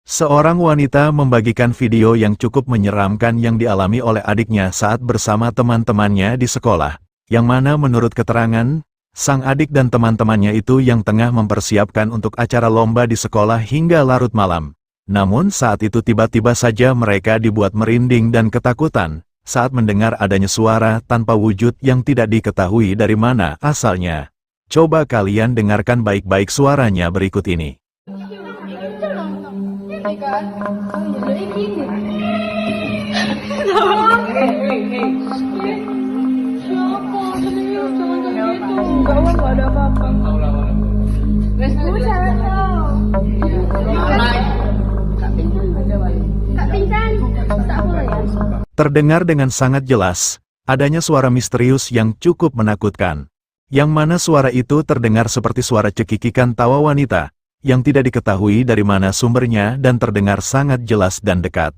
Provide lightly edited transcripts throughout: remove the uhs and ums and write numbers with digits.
Seorang wanita membagikan video yang cukup menyeramkan yang dialami oleh adiknya saat bersama teman-temannya di sekolah, yang mana menurut keterangan, sang adik dan teman-temannya itu yang tengah mempersiapkan untuk acara lomba di sekolah hingga larut malam. Namun saat itu tiba-tiba saja mereka dibuat merinding dan ketakutan, saat mendengar adanya suara tanpa wujud yang tidak diketahui dari mana asalnya. Coba kalian dengarkan baik-baik suaranya berikut ini. Terdengar dengan sangat jelas, adanya suara misterius yang cukup menakutkan. Yang mana suara itu terdengar seperti suara cekikikan tawa wanita, yang tidak diketahui dari mana sumbernya dan terdengar sangat jelas dan dekat.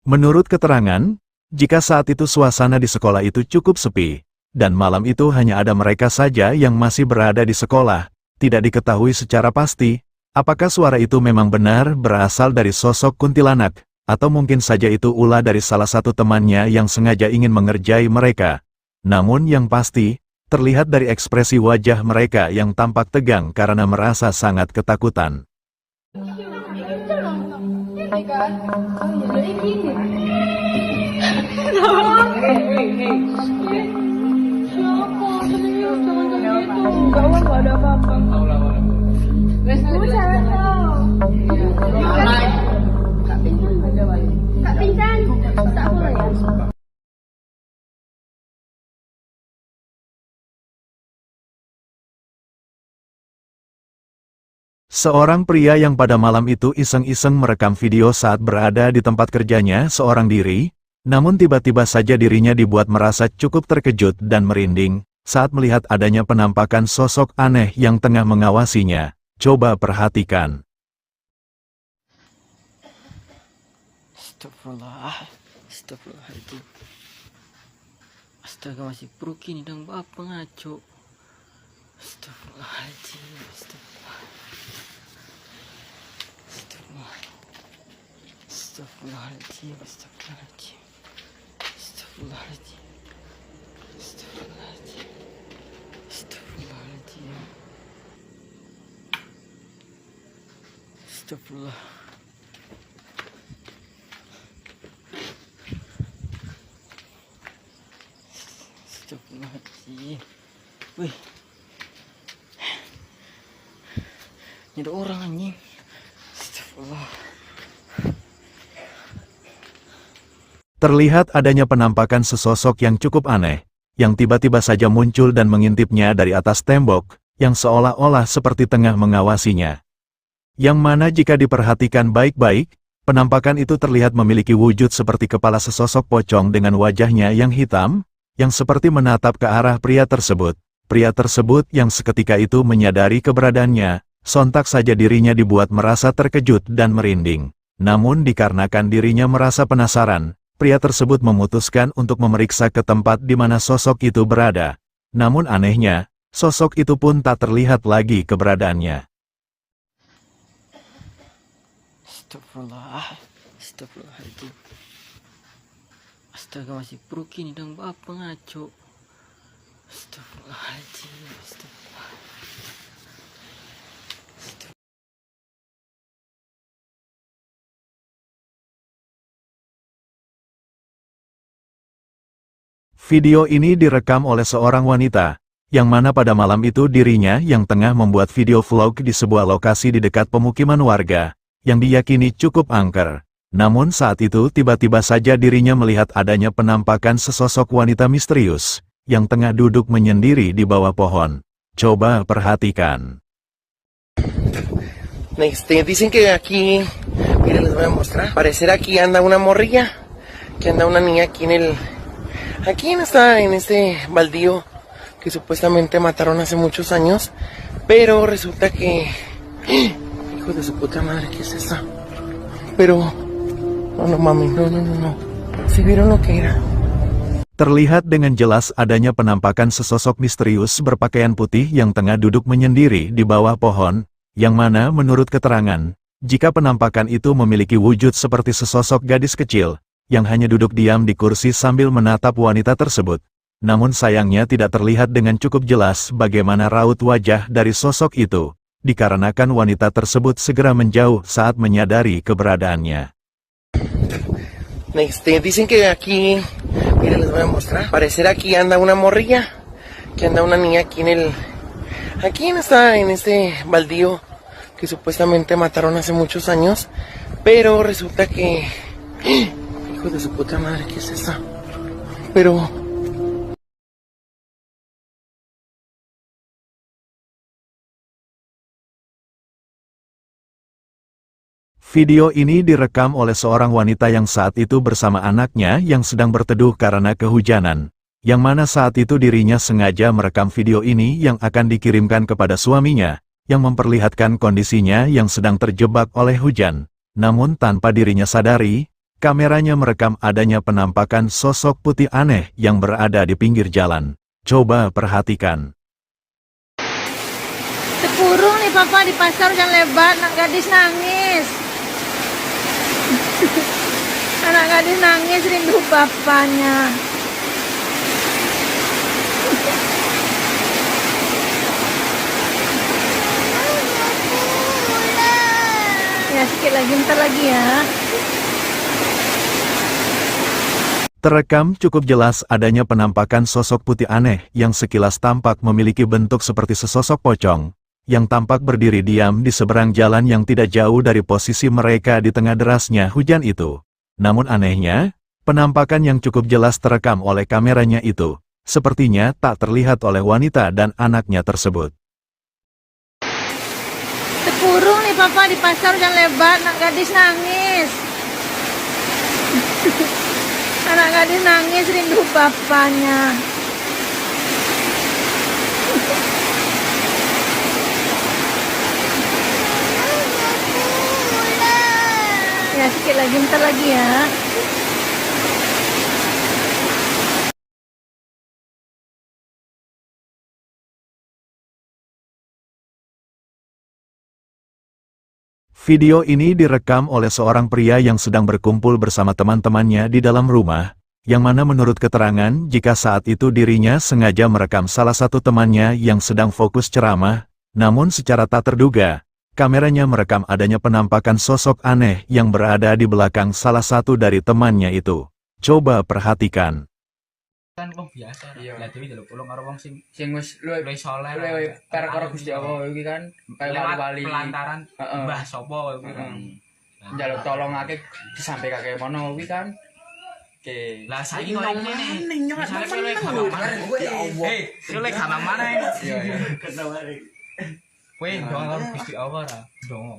Menurut keterangan, jika saat itu suasana di sekolah itu cukup sepi, dan malam itu hanya ada mereka saja yang masih berada di sekolah, tidak diketahui secara pasti, apakah suara itu memang benar berasal dari sosok kuntilanak, atau mungkin saja itu ulah dari salah satu temannya yang sengaja ingin mengerjai mereka. Namun yang pasti, terlihat dari ekspresi wajah mereka yang tampak tegang karena merasa sangat ketakutan. Seorang pria yang pada malam itu iseng-iseng merekam video saat berada di tempat kerjanya seorang diri, namun tiba-tiba saja dirinya dibuat merasa cukup terkejut dan merinding, saat melihat adanya penampakan sosok aneh yang tengah mengawasinya. Coba perhatikan. Astagfirullahaladzim. Astaga, masih peruki nih dong bapak ngaco. Astagfirullahaladzim. Astagfirullahaladzim. Astagfirullahaladzim. Astagfirullahaladzim. Astagfirullahaladzim. Astagfirullahaladzim. Astagfirullah. Astagfirullahaladzim. Wih, ini ada orang anjing. Astagfirullah. Terlihat adanya penampakan sesosok yang cukup aneh, yang tiba-tiba saja muncul dan mengintipnya dari atas tembok, yang seolah-olah seperti tengah mengawasinya. Yang mana jika diperhatikan baik-baik, penampakan itu terlihat memiliki wujud seperti kepala sesosok pocong dengan wajahnya yang hitam, yang seperti menatap ke arah pria tersebut. Pria tersebut yang seketika itu menyadari keberadaannya, sontak saja dirinya dibuat merasa terkejut dan merinding. Namun dikarenakan dirinya merasa penasaran, pria tersebut memutuskan untuk memeriksa ke tempat di mana sosok itu berada. Namun anehnya, sosok itu pun tak terlihat lagi keberadaannya. Astagfirullahaladzim. Astaga, masih peruki nih dong bapak ngaco. Astagfirullahaladzim. Video ini direkam oleh seorang wanita, yang mana pada malam itu dirinya yang tengah membuat video vlog di sebuah lokasi di dekat pemukiman warga, yang diyakini cukup angker. Namun saat itu tiba-tiba saja dirinya melihat adanya penampakan sesosok wanita misterius, yang tengah duduk menyendiri di bawah pohon. Coba perhatikan. Dicen que aquí, miren, les voy a mostrar. Parecer aquí anda una morrilla, que anda una niña aquí en este baldío que supuestamente mataron hace muchos años, pero resulta que, hijo de su puta madre, ¿qué es eso? Pero, no mami, no, ¿sí vieron lo que era? Terlihat dengan jelas adanya penampakan sesosok misterius berpakaian putih yang tengah duduk menyendiri di bawah pohon, yang mana menurut keterangan, Jika penampakan itu memiliki wujud seperti sesosok gadis kecil, yang hanya duduk diam di kursi sambil menatap wanita tersebut, namun sayangnya tidak terlihat dengan cukup jelas bagaimana raut wajah dari sosok itu, dikarenakan wanita tersebut segera menjauh saat menyadari keberadaannya. Dicen que aquí, miren, les voy a mostrar. Parecer aquí anda una morrilla, que anda una niña aquí aquí en este baldío que supuestamente mataron hace muchos años, pero resulta que, hijo de su puta madre, ¿qué es eso? Pero Video ini direkam oleh seorang wanita yang saat itu bersama anaknya yang sedang berteduh karena kehujanan, yang mana saat itu dirinya sengaja merekam video ini yang akan dikirimkan kepada suaminya, yang memperlihatkan kondisinya yang sedang terjebak oleh hujan. Namun tanpa dirinya sadari, kameranya merekam adanya penampakan sosok putih aneh yang berada di pinggir jalan. Coba perhatikan. Terkurung nih papa di pasar hujan lebat, anak gadis nangis. Anak gadis nangis rindu bapaknya. Ya sedikit lagi, bentar lagi ya. Terekam cukup jelas adanya penampakan sosok putih aneh yang sekilas tampak memiliki bentuk seperti sesosok pocong, yang tampak berdiri diam di seberang jalan yang tidak jauh dari posisi mereka di tengah derasnya hujan itu. Namun anehnya, penampakan yang cukup jelas terekam oleh kameranya itu, sepertinya tak terlihat oleh wanita dan anaknya tersebut. Terkurung nih papa di pasar hujan lebat, anak gadis nangis. Anak gadis nangis rindu bapaknya. Ya sedikit lagi, bentar lagi ya. Video ini direkam oleh seorang pria yang sedang berkumpul bersama teman-temannya di dalam rumah, yang mana menurut keterangan jika saat itu dirinya sengaja merekam salah satu temannya yang sedang fokus ceramah, namun secara tak terduga, kameranya merekam adanya penampakan sosok aneh yang berada di belakang salah satu dari temannya itu. Coba perhatikan. Kan wong biasa. Iya. Lah dhewe njaluk tulung karo wong sing Wis luwih saleh. perkara Gusti Allah iki kan kaya wali-wali pelantaran Heeh. Mbah sapa kuwi kan. njaluk tolongake disampaikake mono kuwi kan. Oke. Lah saiki kok ngene. Misale kowe gampang mana? Ya Allah. Kowe gampang mana? Iya iya. Kowe ndonga karo Gusti Allah ra? Ndonga.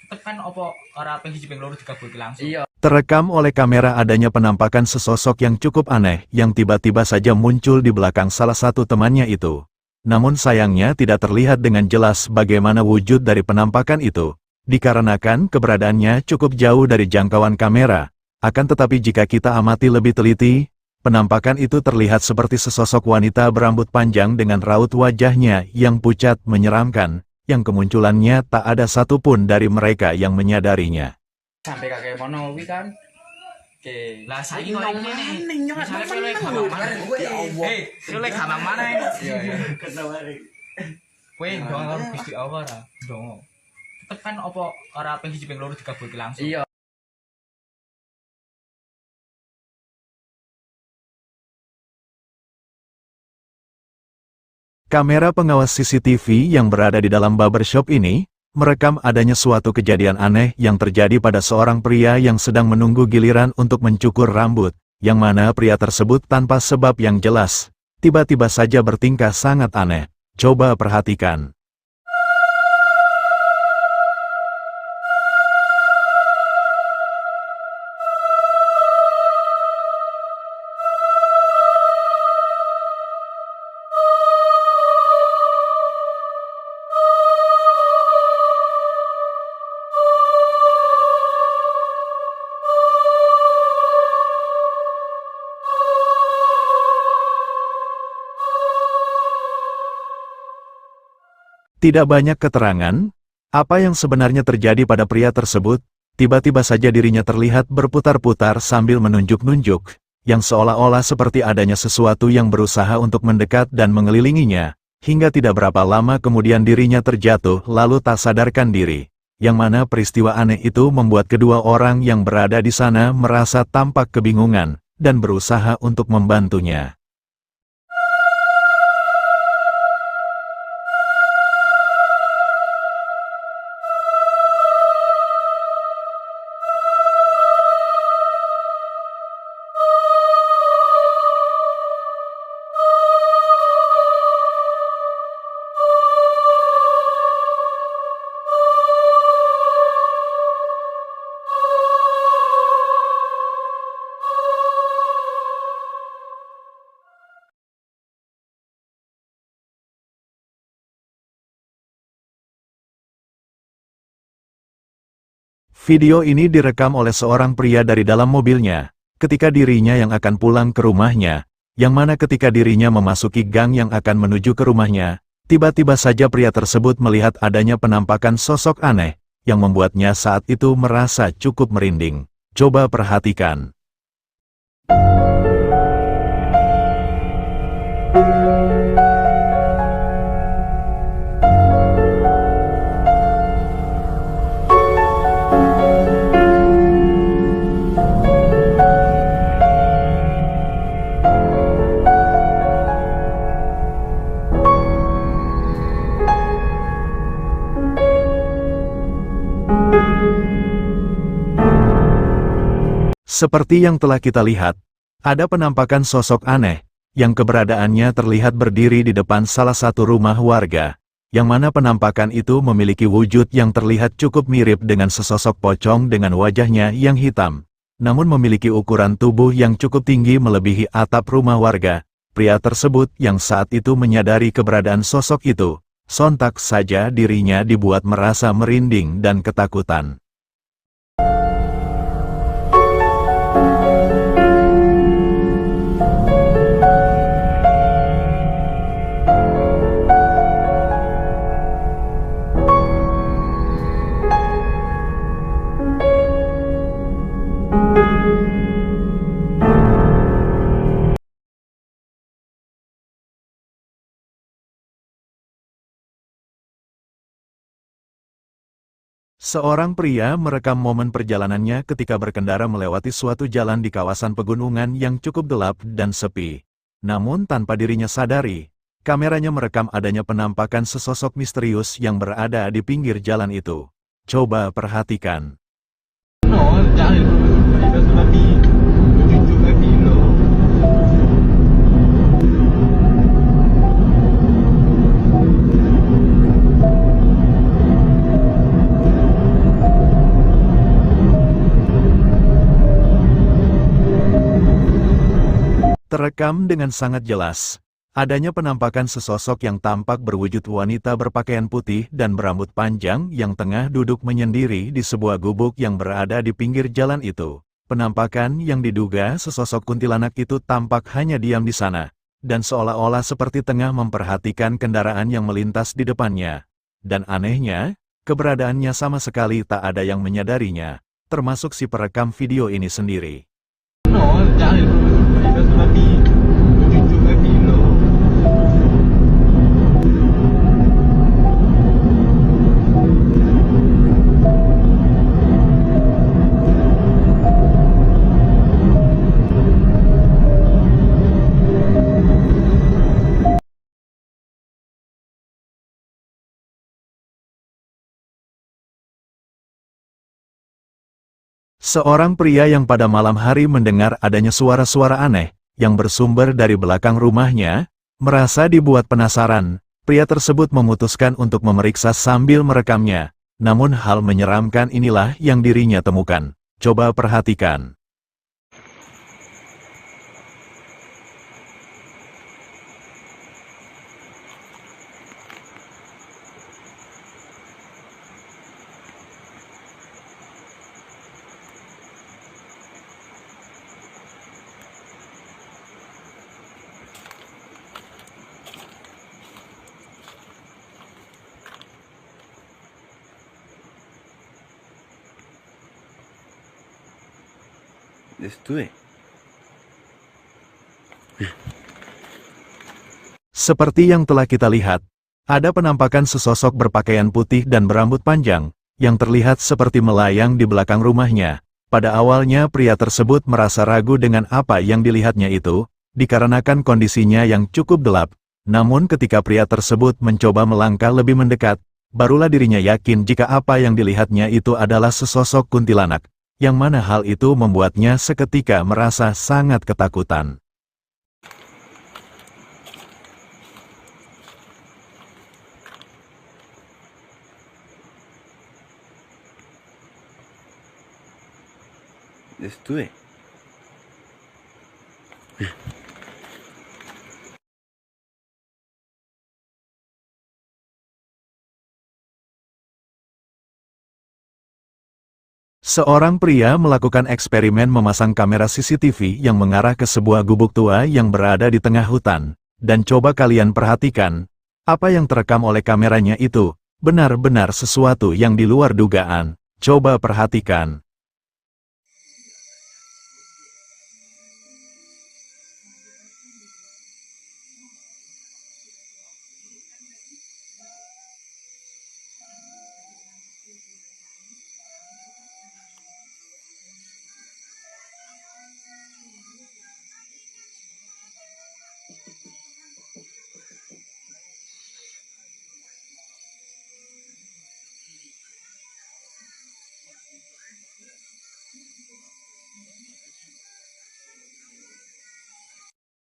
Tetep kan apa ora ping 1 ping 2 digabulke langsung. Iya. Terekam oleh kamera adanya penampakan sesosok yang cukup aneh yang tiba-tiba saja muncul di belakang salah satu temannya itu. Namun sayangnya tidak terlihat dengan jelas bagaimana wujud dari penampakan itu, dikarenakan keberadaannya cukup jauh dari jangkauan kamera. Akan tetapi jika kita amati lebih teliti, penampakan itu terlihat seperti sesosok wanita berambut panjang dengan raut wajahnya yang pucat menyeramkan, yang kemunculannya tak ada satupun dari mereka yang menyadarinya. Sampai kakek mono kuwi kan. Oke. Lah saiki kok ngene. Misale kowe gampang mana? Ya Allah. Kowe gampang mana? Iya iya. Kowe ndonga karo Gusti Allah ra? Ndonga. Tetep kan apa ora ping 1 ping 2 digabulke langsung. Iya. Kamera pengawas CCTV yang berada di dalam barbershop ini, merekam adanya suatu kejadian aneh yang terjadi pada seorang pria yang sedang menunggu giliran untuk mencukur rambut, yang mana pria tersebut tanpa sebab yang jelas, tiba-tiba saja bertingkah sangat aneh. Coba perhatikan. Tidak banyak keterangan, Apa yang sebenarnya terjadi pada pria tersebut? Tiba-tiba saja dirinya terlihat berputar-putar sambil menunjuk-nunjuk, yang seolah-olah seperti adanya sesuatu yang berusaha untuk mendekat dan mengelilinginya, hingga tidak berapa lama kemudian dirinya terjatuh lalu tak sadarkan diri. Yang mana peristiwa aneh itu membuat kedua orang yang berada di sana merasa tampak kebingungan, dan berusaha untuk membantunya. Video ini direkam oleh seorang pria dari dalam mobilnya, ketika dirinya yang akan pulang ke rumahnya, yang mana ketika dirinya memasuki gang yang akan menuju ke rumahnya, tiba-tiba saja pria tersebut melihat adanya penampakan sosok aneh, yang membuatnya saat itu merasa cukup merinding. Coba perhatikan. Seperti yang telah kita lihat, ada penampakan sosok aneh, yang keberadaannya terlihat berdiri di depan salah satu rumah warga, yang mana penampakan itu memiliki wujud yang terlihat cukup mirip dengan sesosok pocong dengan wajahnya yang hitam, namun memiliki ukuran tubuh yang cukup tinggi melebihi atap rumah warga. Pria tersebut yang saat itu menyadari keberadaan sosok itu, sontak saja dirinya dibuat merasa merinding dan ketakutan. Seorang pria merekam momen perjalanannya ketika berkendara melewati suatu jalan di kawasan pegunungan yang cukup gelap dan sepi. Namun tanpa dirinya sadari, kameranya merekam adanya penampakan sesosok misterius yang berada di pinggir jalan itu. Coba perhatikan. Terekam dengan sangat jelas, adanya penampakan sesosok yang tampak berwujud wanita berpakaian putih dan berambut panjang yang tengah duduk menyendiri di sebuah gubuk yang berada di pinggir jalan itu. Penampakan yang diduga sesosok kuntilanak itu tampak hanya diam di sana, dan seolah-olah seperti tengah memperhatikan kendaraan yang melintas di depannya. Dan anehnya, keberadaannya sama sekali tak ada yang menyadarinya, termasuk si perekam video ini sendiri. Seorang pria yang pada malam hari mendengar adanya suara-suara aneh yang bersumber dari belakang rumahnya, merasa dibuat penasaran. Pria tersebut memutuskan untuk memeriksa sambil merekamnya. Namun hal menyeramkan inilah yang dirinya temukan. Coba perhatikan. Estuve. Seperti yang telah kita lihat, ada penampakan sesosok berpakaian putih dan berambut panjang, yang terlihat seperti melayang di belakang rumahnya. Pada awalnya pria tersebut merasa ragu dengan apa yang dilihatnya itu, dikarenakan kondisinya yang cukup gelap. Namun ketika pria tersebut mencoba melangkah lebih mendekat, barulah dirinya yakin jika apa yang dilihatnya itu adalah sesosok kuntilanak, yang mana hal itu membuatnya seketika merasa sangat ketakutan. Estuve. Seorang pria melakukan eksperimen memasang kamera CCTV yang mengarah ke sebuah gubuk tua yang berada di tengah hutan. Dan coba kalian perhatikan, apa yang terekam oleh kameranya itu, benar-benar sesuatu yang di luar dugaan. Coba perhatikan.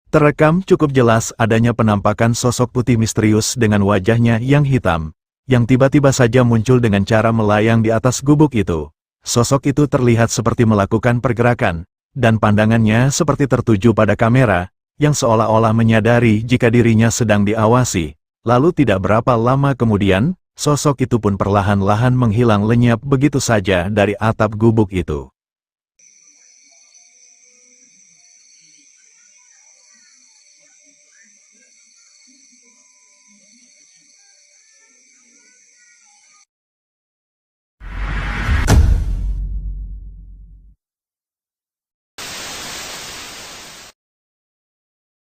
Terekam cukup jelas adanya penampakan sosok putih misterius dengan wajahnya yang hitam, yang tiba-tiba saja muncul dengan cara melayang di atas gubuk itu. Sosok itu terlihat seperti melakukan pergerakan, dan pandangannya seperti tertuju pada kamera, yang seolah-olah menyadari jika dirinya sedang diawasi. Lalu tidak berapa lama kemudian, sosok itu pun perlahan-lahan menghilang lenyap begitu saja dari atap gubuk itu.